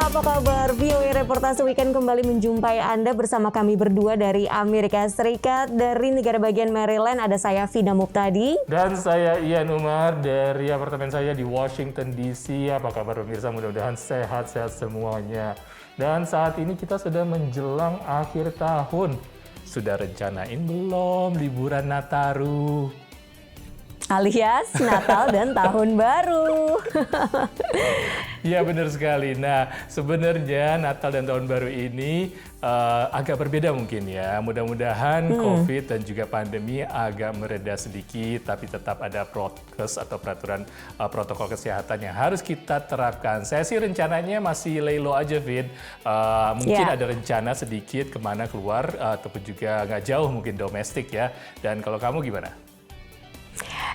Apa kabar? VOA Reportase Weekend kembali menjumpai Anda bersama kami berdua dari Amerika Serikat. Dari negara bagian Maryland ada saya Vina Muptadi. Dan saya Ian Umar dari apartemen saya di Washington DC. Apa kabar pemirsa? Mudah-mudahan sehat-sehat semuanya. Dan saat ini kita sudah menjelang akhir tahun. Sudah rencanain belum liburan Nataru? Alias Natal dan Tahun Baru. Iya benar sekali. Nah sebenarnya Natal dan Tahun Baru ini agak berbeda mungkin ya. Mudah-mudahan COVID dan juga pandemi agak mereda sedikit, tapi tetap ada prokes atau peraturan protokol kesehatan yang harus kita terapkan. Saya sih rencananya masih lelo aja, Vin. Mungkin ada rencana sedikit kemana keluar, ataupun juga nggak jauh mungkin domestik ya. Dan kalau kamu gimana?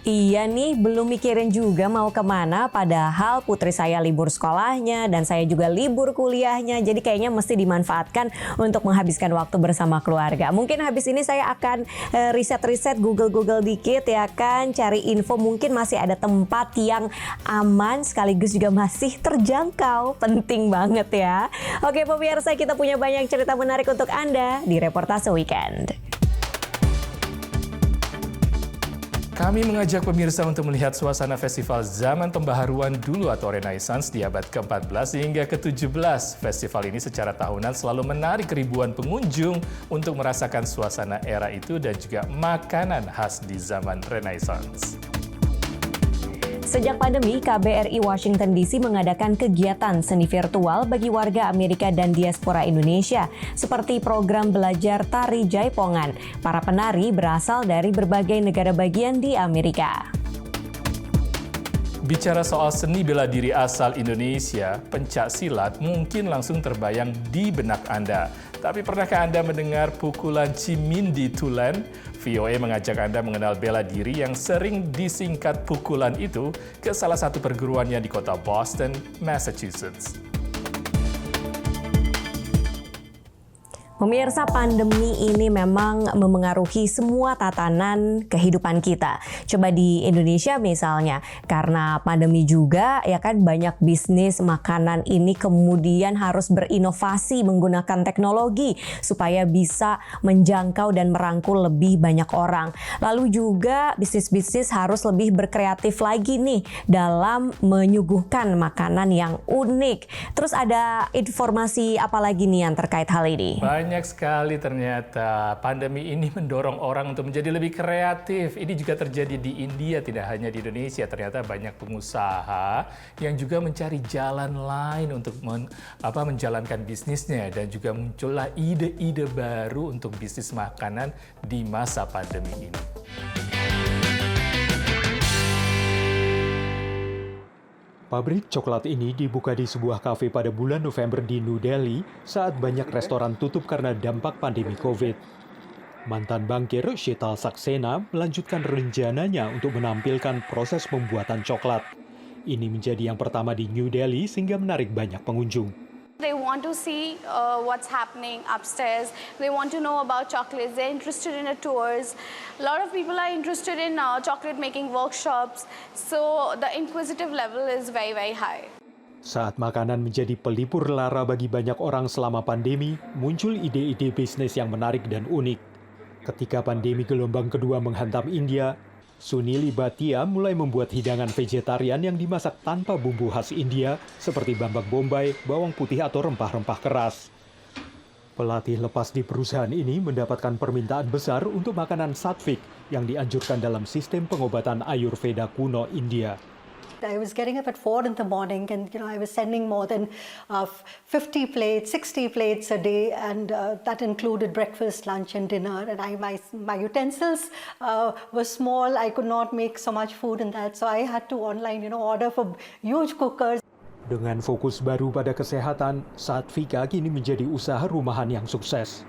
Iya nih, belum mikirin juga mau kemana, padahal putri saya libur sekolahnya dan saya juga libur kuliahnya. Jadi kayaknya mesti dimanfaatkan untuk menghabiskan waktu bersama keluarga. Mungkin habis ini saya akan riset-riset, Google dikit ya kan, cari info mungkin masih ada tempat yang aman sekaligus juga masih terjangkau. Penting banget ya. Oke pemirsa, kita punya banyak cerita menarik untuk Anda di Reportase Weekend. Kami mengajak pemirsa untuk melihat suasana festival zaman pembaharuan dulu atau Renaissance di abad ke-14 hingga ke-17. Festival ini secara tahunan selalu menarik ribuan pengunjung untuk merasakan suasana era itu dan juga makanan khas di zaman Renaissance. Sejak pandemi, KBRI Washington DC mengadakan kegiatan seni virtual bagi warga Amerika dan diaspora Indonesia, seperti program belajar tari jaipongan. Para penari berasal dari berbagai negara bagian di Amerika. Bicara soal seni bela diri asal Indonesia, pencak silat mungkin langsung terbayang di benak Anda. Tapi pernahkah Anda mendengar pukulan Cimindi Tulen? VOA mengajak Anda mengenal bela diri yang sering disingkat pukulan itu ke salah satu perguruannya di kota Boston, Massachusetts. Pemirsa, pandemi ini memang memengaruhi semua tatanan kehidupan kita. Coba di Indonesia misalnya, karena pandemi juga ya kan banyak bisnis makanan ini kemudian harus berinovasi menggunakan teknologi supaya bisa menjangkau dan merangkul lebih banyak orang. Lalu juga bisnis-bisnis harus lebih berkreatif lagi nih dalam menyuguhkan makanan yang unik. Terus ada informasi apa lagi nih yang terkait hal ini? Banyak sekali ternyata. Pandemi ini mendorong orang untuk menjadi lebih kreatif. Ini juga terjadi di India, tidak hanya di Indonesia. Ternyata banyak pengusaha yang juga mencari jalan lain untuk menjalankan bisnisnya. Dan juga muncullah ide-ide baru untuk bisnis makanan di masa pandemi ini. Pabrik coklat ini dibuka di sebuah kafe pada bulan November di New Delhi saat banyak restoran tutup karena dampak pandemi COVID. Mantan bankir Sheetal Saxena melanjutkan rencananya untuk menampilkan proses pembuatan coklat. Ini menjadi yang pertama di New Delhi sehingga menarik banyak pengunjung. They want to see what's happening upstairs. They want to know about chocolates. They're interested in the tours. A lot of people are interested in chocolate making workshops. So the inquisitive level is very, very high. Saat makanan menjadi pelipur lara bagi banyak orang selama pandemi, muncul ide-ide bisnis yang menarik dan unik. Ketika pandemi gelombang kedua menghantam India, Sunil Bhatia mulai membuat hidangan vegetarian yang dimasak tanpa bumbu khas India seperti bambang bombay, bawang putih atau rempah-rempah keras. Pelatih lepas di perusahaan ini mendapatkan permintaan besar untuk makanan satvik yang dianjurkan dalam sistem pengobatan Ayurveda kuno India. I was getting up at 4 in the morning and I was sending more than 50 plates, 60 plates a day, and that included breakfast, lunch and dinner. And my utensils were small. I could not make so much food in that. So I had to online, order for huge cookers. Dengan fokus baru pada kesehatan, Satvika kini menjadi usaha rumahan yang sukses.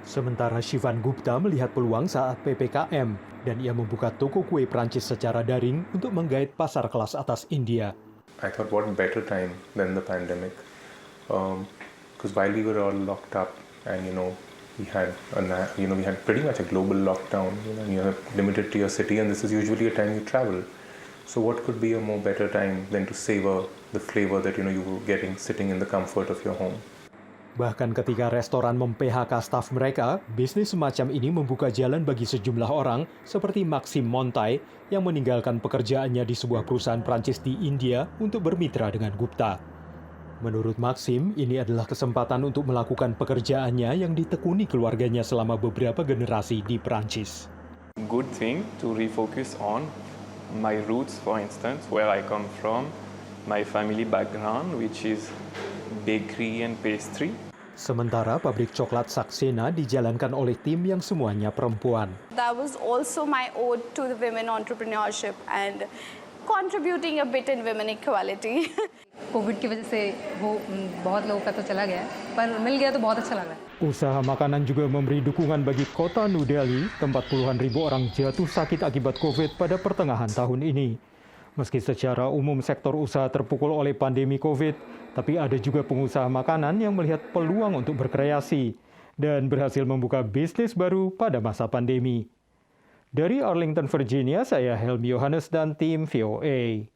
Sementara Shivan Gupta melihat peluang saat PPKM dan ia membuka toko kue Prancis secara daring untuk menggait pasar kelas atas India. I thought what better time than the pandemic, because while we were all locked up and we had pretty much a global lockdown, and you're limited to your city, and this is usually a time you travel. So what could be a more better time than to savor the flavor that you were getting sitting in the comfort of your home. Bahkan ketika restoran mem-PHK staf mereka, bisnis semacam ini membuka jalan bagi sejumlah orang seperti Maxime Montai yang meninggalkan pekerjaannya di sebuah perusahaan Prancis di India untuk bermitra dengan Gupta. Menurut Maxime, ini adalah kesempatan untuk melakukan pekerjaannya yang ditekuni keluarganya selama beberapa generasi di Prancis. Good thing to refocus on my roots, for instance, where I come from, my family background, which is bakery and pastry. Sementara pabrik coklat Saxena dijalankan oleh tim yang semuanya perempuan. That was also my ode to the women entrepreneurship and contributing a bit in women equality. Covid की वजह से वो बहुत लोगों का तो चला गया पर मिल गया तो बहुत अच्छा लगा. Usaha makanan juga memberi dukungan bagi kota New Delhi, tempat puluhan ribu orang jatuh sakit akibat COVID pada pertengahan tahun ini. Meski secara umum sektor usaha terpukul oleh pandemi COVID, tapi ada juga pengusaha makanan yang melihat peluang untuk berkreasi dan berhasil membuka bisnis baru pada masa pandemi. Dari Arlington, Virginia, saya Helmi Yohanes dan tim VOA.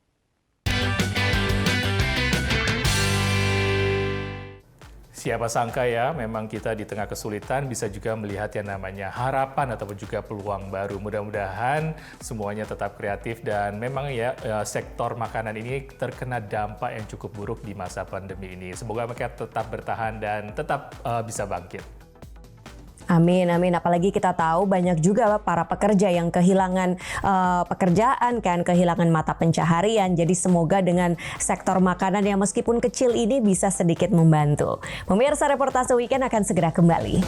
Siapa sangka ya, memang kita di tengah kesulitan bisa juga melihat yang namanya harapan ataupun juga peluang baru. Mudah-mudahan semuanya tetap kreatif dan memang ya sektor makanan ini terkena dampak yang cukup buruk di masa pandemi ini. Semoga mereka tetap bertahan dan tetap bisa bangkit. Amin, amin. Apalagi kita tahu banyak juga para pekerja yang kehilangan pekerjaan kan, kehilangan mata pencaharian. Jadi semoga dengan sektor makanan yang meskipun kecil ini bisa sedikit membantu. Pemirsa, reportase weekend akan segera kembali.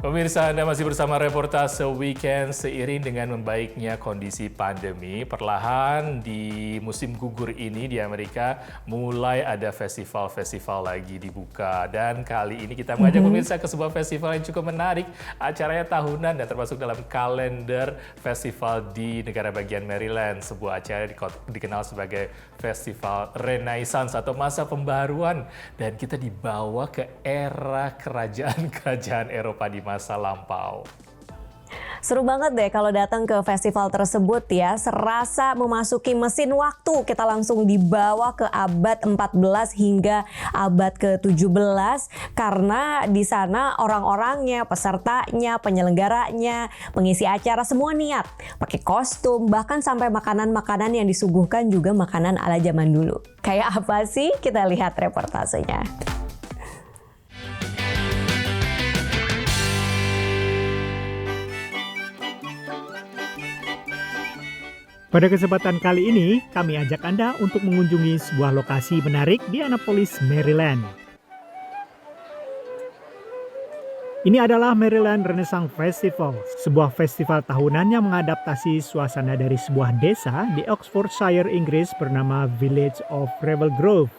Pemirsa, Anda masih bersama reportase weekend. Seiring dengan membaiknya kondisi pandemi, perlahan di musim gugur ini di Amerika mulai ada festival-festival lagi dibuka. Dan kali ini kita mengajak pemirsa ke sebuah festival yang cukup menarik. Acaranya tahunan dan termasuk dalam kalender festival di negara bagian Maryland. Sebuah acara dikenal sebagai Festival Renaissance atau masa pembaruan. Dan kita dibawa ke era kerajaan-kerajaan Eropa di masa lampau. Seru banget deh kalau datang ke festival tersebut ya, serasa memasuki mesin waktu. Kita langsung dibawa ke abad 14 hingga abad ke-17 karena di sana orang-orangnya, pesertanya, penyelenggaranya, pengisi acara semua niat. Pakai kostum, bahkan sampai makanan-makanan yang disuguhkan juga makanan ala zaman dulu. Kayak apa sih? Kita lihat reportasenya. Pada kesempatan kali ini, kami ajak Anda untuk mengunjungi sebuah lokasi menarik di Annapolis, Maryland. Ini adalah Maryland Renaissance Festival, sebuah festival tahunan yang mengadaptasi suasana dari sebuah desa di Oxfordshire, Inggris bernama Village of Revel Grove.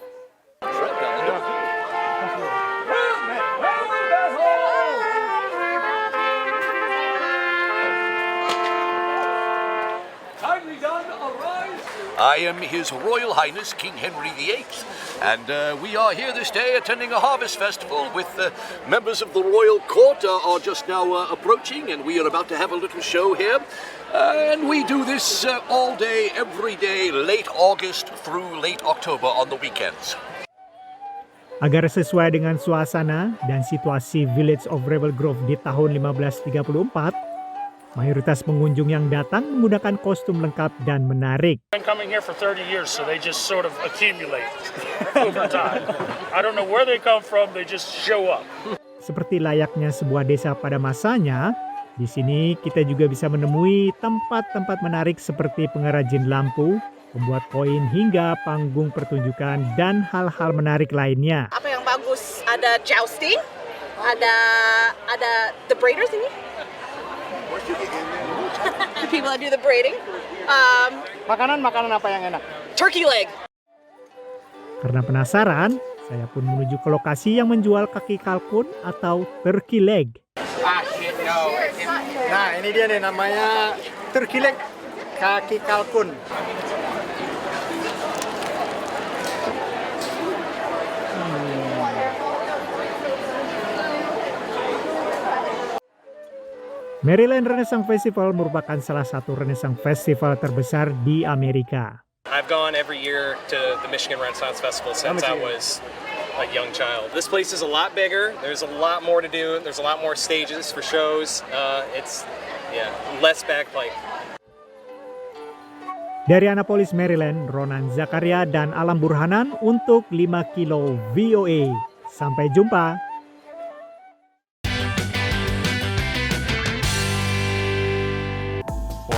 I am His Royal Highness King Henry VIII, and we are here this day attending a harvest festival with members of the royal court are just now approaching, and we are about to have a little show here. And we do this all day, every day, late August through late October on the weekends. Agar sesuai dengan suasana dan situasi Village of Revel Grove di tahun 1534, mayoritas pengunjung yang datang menggunakan kostum lengkap dan menarik. Been coming here for 30 years, so they just sort of accumulate over time. I don't know where they come from, they just show up. Seperti layaknya sebuah desa pada masanya, di sini kita juga bisa menemui tempat-tempat menarik seperti pengrajin lampu, pembuat koin hingga panggung pertunjukan dan hal-hal menarik lainnya. Apa yang bagus? Ada jousting, ada the braiders ini. The people that do the braiding. Makanan apa yang enak? Turkey leg. Karena penasaran, saya pun menuju ke lokasi yang menjual kaki kalkun atau turkey leg. Nah, ini dia nih namanya turkey leg, kaki kalkun. Maryland Renaissance Festival merupakan salah satu Renaissance Festival terbesar di Amerika. I've gone every year to the Michigan Renaissance Festival since I was a young child. This place is a lot bigger. There's a lot more to do. There's a lot more stages for shows. It's less backpipe. Dari Annapolis, Maryland, Ronan Zakaria dan Alam Burhanan untuk 5 Kilo VOA. Sampai jumpa.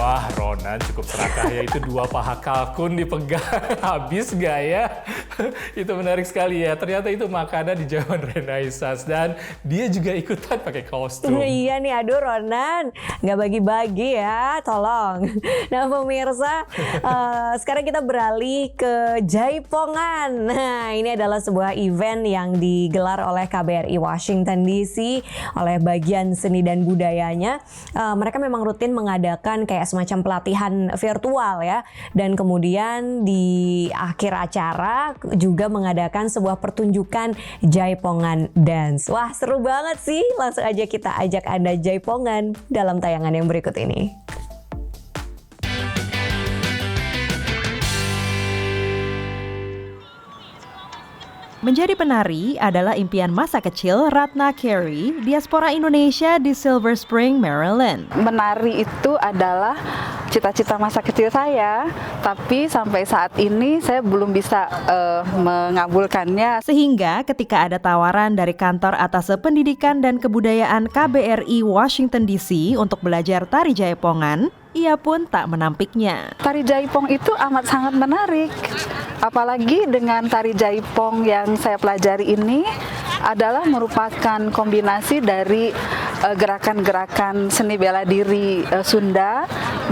Wah, Ronan cukup serakah ya, itu 2 paha kalkun dipegang. Habis nggak ya? Itu menarik sekali ya, ternyata itu makanan di zaman Renaissance dan dia juga ikutan pakai kostum. Iya nih, aduh Ronan, nggak bagi-bagi ya, tolong. Nah pemirsa, sekarang kita beralih ke Jaipongan. Nah ini adalah sebuah event yang digelar oleh KBRI Washington DC, oleh bagian seni dan budayanya. Mereka memang rutin mengadakan kayak semacam pelatihan virtual ya, dan kemudian di akhir acara juga mengadakan sebuah pertunjukan Jaipongan Dance. Wah seru banget sih, langsung aja kita ajak Anda Jaipongan dalam tayangan yang berikut ini. Menjadi penari adalah impian masa kecil Ratna Carey, diaspora Indonesia di Silver Spring, Maryland. Menari itu adalah cita-cita masa kecil saya, tapi sampai saat ini saya belum bisa mengabulkannya. Sehingga ketika ada tawaran dari kantor Atase Pendidikan dan Kebudayaan KBRI Washington DC untuk belajar tari Jaipongan, ia pun tak menampiknya. Tari Jaipong itu amat sangat menarik. Apalagi dengan tari Jaipong yang saya pelajari ini adalah merupakan kombinasi dari gerakan-gerakan seni bela diri Sunda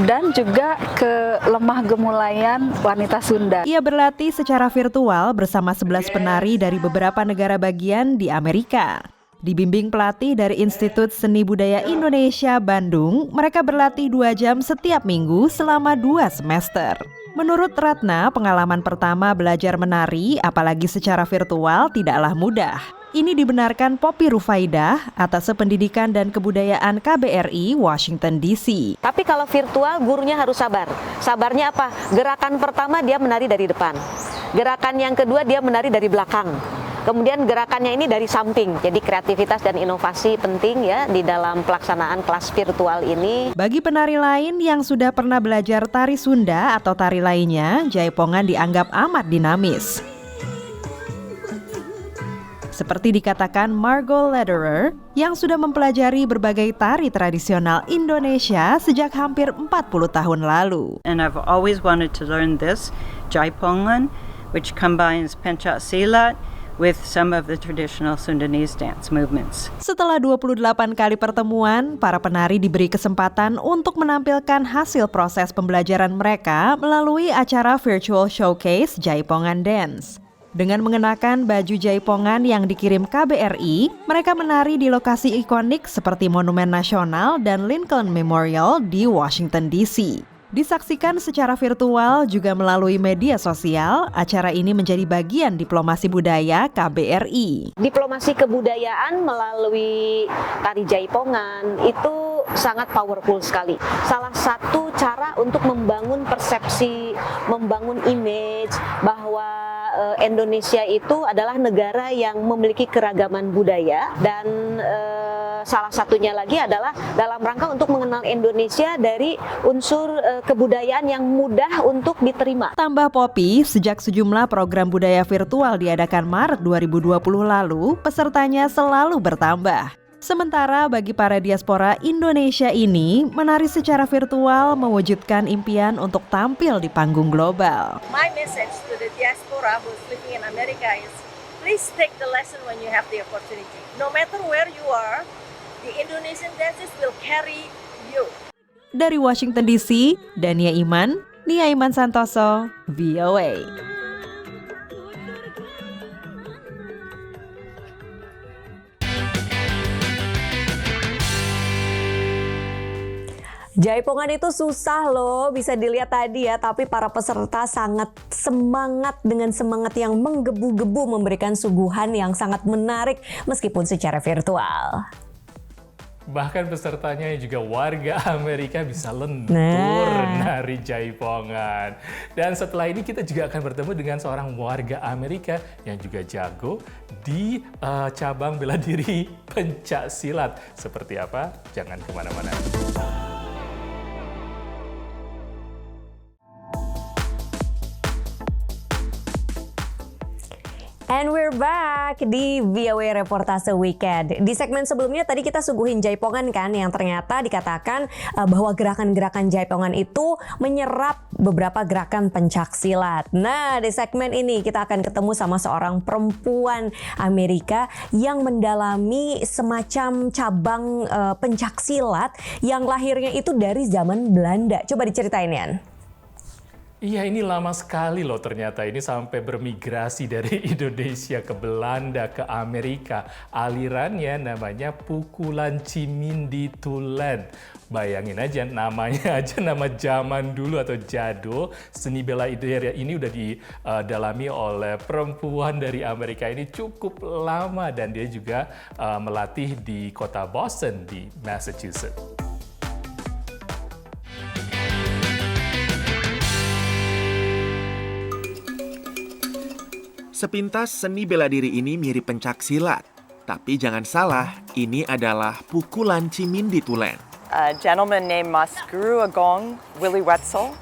dan juga kelemah gemulaian wanita Sunda. Ia berlatih secara virtual bersama 11 penari dari beberapa negara bagian di Amerika. Dibimbing pelatih dari Institut Seni Budaya Indonesia Bandung, mereka berlatih 2 jam setiap minggu selama 2 semester. Menurut Ratna, pengalaman pertama belajar menari, apalagi secara virtual, tidaklah mudah. Ini dibenarkan Poppy Rufaidah, Atase Pendidikan dan Kebudayaan KBRI Washington DC. Tapi kalau virtual, gurunya harus sabar. Sabarnya apa? Gerakan pertama dia menari dari depan. Gerakan yang kedua dia menari dari belakang. Kemudian gerakannya ini dari samping, jadi kreativitas dan inovasi penting ya di dalam pelaksanaan kelas virtual ini. Bagi penari lain yang sudah pernah belajar tari Sunda atau tari lainnya, Jaipongan dianggap amat dinamis. Seperti dikatakan Margot Lederer yang sudah mempelajari berbagai tari tradisional Indonesia sejak hampir 40 tahun lalu. And I've always wanted to learn this, Jaipongan, which combines pencak silat with some of the traditional Sundanese dance movements. Setelah 28 kali pertemuan, para penari diberi kesempatan untuk menampilkan hasil proses pembelajaran mereka melalui acara virtual showcase Jaipongan Dance. Dengan mengenakan baju Jaipongan yang dikirim KBRI, mereka menari di lokasi ikonik seperti Monumen Nasional dan Lincoln Memorial di Washington DC. Disaksikan secara virtual juga melalui media sosial, acara ini menjadi bagian diplomasi budaya KBRI. Diplomasi kebudayaan melalui tari Jaipongan itu sangat powerful sekali. Salah satu cara untuk membangun persepsi, membangun image bahwa Indonesia itu adalah negara yang memiliki keragaman budaya dan salah satunya lagi adalah dalam rangka untuk mengenal Indonesia dari unsur kebudayaan yang mudah untuk diterima. Tambah Poppy, sejak sejumlah program budaya virtual diadakan Maret 2020 lalu, pesertanya selalu bertambah. Sementara bagi para diaspora Indonesia ini, menari secara virtual mewujudkan impian untuk tampil di panggung global. My message to the diaspora who's living in America is, please take the lesson when you have the opportunity. No matter where you are, the Indonesian dances will carry you. Dari Washington DC, Dania Iman, Nia Iman Santoso, VOA. Jaipongan itu susah loh, bisa dilihat tadi ya, tapi para peserta sangat semangat dengan semangat yang menggebu-gebu memberikan suguhan yang sangat menarik meskipun secara virtual. Bahkan pesertanya juga warga Amerika bisa lentur nari jaipongan. Dan setelah ini kita juga akan bertemu dengan seorang warga Amerika yang juga jago di cabang bela diri pencak silat. Seperti apa? Jangan kemana-mana. And we're back di VOA Reportase Weekend. Di segmen sebelumnya tadi kita suguhin jaipongan kan, yang ternyata dikatakan bahwa gerakan-gerakan jaipongan itu menyerap beberapa gerakan pencak silat. Nah, di segmen ini kita akan ketemu sama seorang perempuan Amerika yang mendalami semacam cabang pencak silat yang lahirnya itu dari zaman Belanda. Coba diceritain, Yan. Iya, ini lama sekali loh ternyata. Ini sampai bermigrasi dari Indonesia ke Belanda, ke Amerika. Alirannya namanya pukulan Cimindi Tulen. Bayangin aja, namanya aja nama zaman dulu atau jadul. Seni bela diri ini udah didalami oleh perempuan dari Amerika ini cukup lama. Dan dia juga melatih di kota Boston di Massachusetts. Sepintas seni bela diri ini mirip pencak silat. Tapi jangan salah, ini adalah pukulan Cimindi Tulen. A gentleman named Mas Guru Agong Willie Wetzel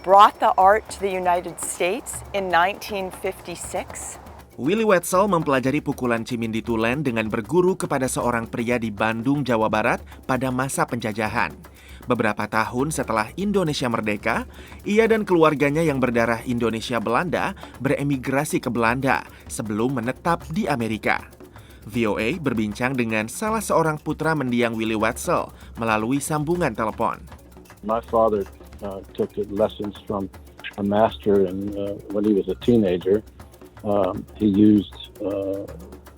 brought the art to the United States in 1956. Willie Wetzel mempelajari pukulan Cimindi Tulen dengan berguru kepada seorang pria di Bandung, Jawa Barat pada masa penjajahan. Beberapa tahun setelah Indonesia merdeka, ia dan keluarganya yang berdarah Indonesia-Belanda beremigrasi ke Belanda sebelum menetap di Amerika. VOA berbincang dengan salah seorang putra mendiang Willie Wetzel melalui sambungan telepon. My father took lessons from a master, and when he was a teenager, he used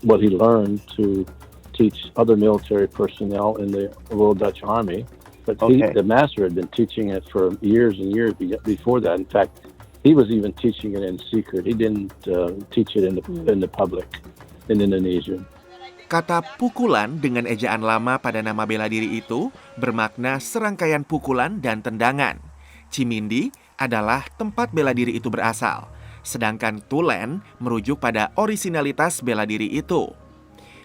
what he learned to teach other military personnel in the Royal Dutch Army. But the master had been teaching it for years and years before that. In fact, he was even teaching it in secret. He didn't teach it in the public in Indonesia. Kata pukulan dengan ejaan lama pada nama bela diri itu bermakna serangkaian pukulan dan tendangan. Cimindi adalah tempat bela diri itu berasal, sedangkan Tulen merujuk pada orisinalitas bela diri itu.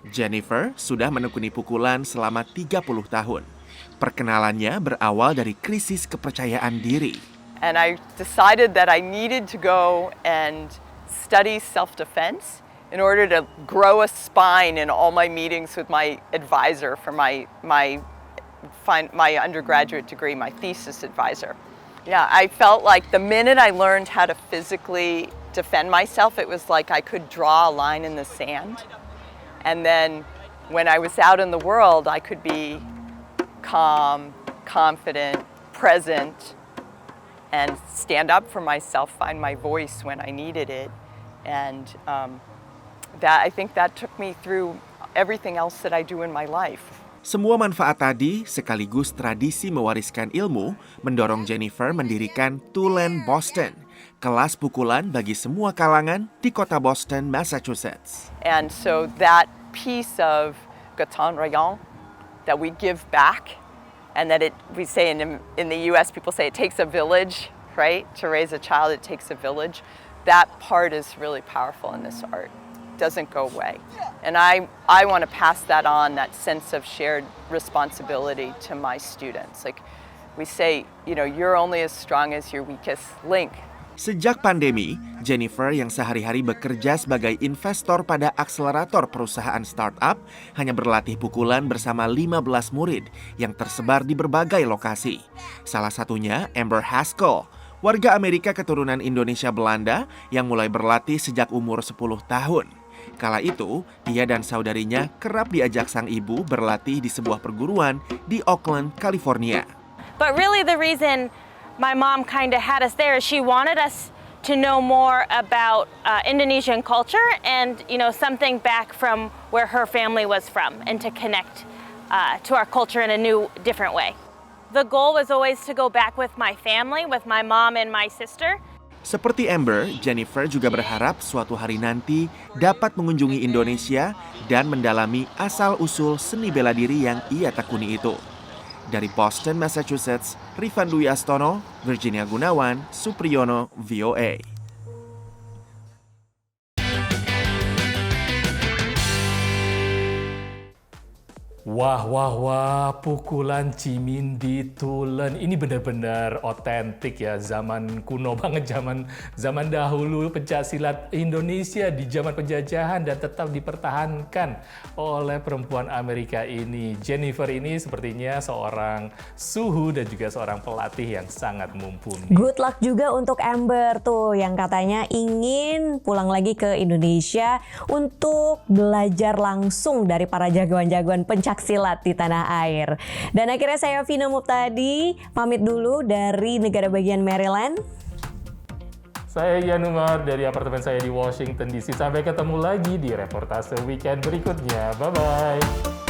Jennifer sudah menekuni pukulan selama 30 tahun. Perkenalannya berawal dari krisis kepercayaan diri. And I decided that I needed to go and study self-defense in order to grow a spine in all my meetings with my advisor for my undergraduate degree, my thesis advisor. Yeah, I felt like the minute I learned how to physically defend myself, it was like I could draw a line in the sand. And then when I was out in the world, I could be calm, confident, present, and stand up for myself, find my voice when I needed it. And I think that took me through everything else that I do in my life. Semua manfaat tadi sekaligus tradisi mewariskan ilmu mendorong Jennifer mendirikan Tulen Boston, kelas pukulan bagi semua kalangan di kota Boston, Massachusetts. And so that piece of gotong royong that we give back, and that we say in the U.S. people say it takes a village, right? To raise a child, it takes a village. That part is really powerful in this art. It doesn't go away. And I want to pass that on, that sense of shared responsibility to my students. Like we say, you're only as strong as your weakest link. Sejak pandemi, Jennifer yang sehari-hari bekerja sebagai investor pada akselerator perusahaan startup hanya berlatih pukulan bersama 15 murid yang tersebar di berbagai lokasi. Salah satunya Amber Haskell, warga Amerika keturunan Indonesia Belanda yang mulai berlatih sejak umur 10 tahun. Kala itu, ia dan saudarinya kerap diajak sang ibu berlatih di sebuah perguruan di Oakland, California. But really the reason my mom kind of had us there is she wanted us to know more about Indonesian culture and, something back from where her family was from, and to connect to our culture in a new, different way. The goal was always to go back with my family, with my mom and my sister, Seperti Amber, Jennifer juga berharap suatu hari nanti dapat mengunjungi Indonesia dan mendalami asal-usul seni bela diri yang ia tekuni itu. Dari Boston, Massachusetts, Rifan Dwi Astono, Virginia Gunawan, Supriyono, VOA. Wah, pukulan Cimindi Tulen. Ini benar-benar otentik ya, zaman kuno banget, zaman dahulu pencaksilat Indonesia di zaman penjajahan dan tetap dipertahankan oleh perempuan Amerika ini. Jennifer ini sepertinya seorang suhu dan juga seorang pelatih yang sangat mumpuni. Good luck juga untuk Amber tuh yang katanya ingin pulang lagi ke Indonesia untuk belajar langsung dari para jagoan-jagoan pencaksilat di tanah air. Dan akhirnya saya Vina Muptadi pamit dulu dari negara bagian Maryland. Saya Ian Umar dari apartemen saya di Washington DC. Sampai ketemu lagi di reportase weekend berikutnya. Bye-bye.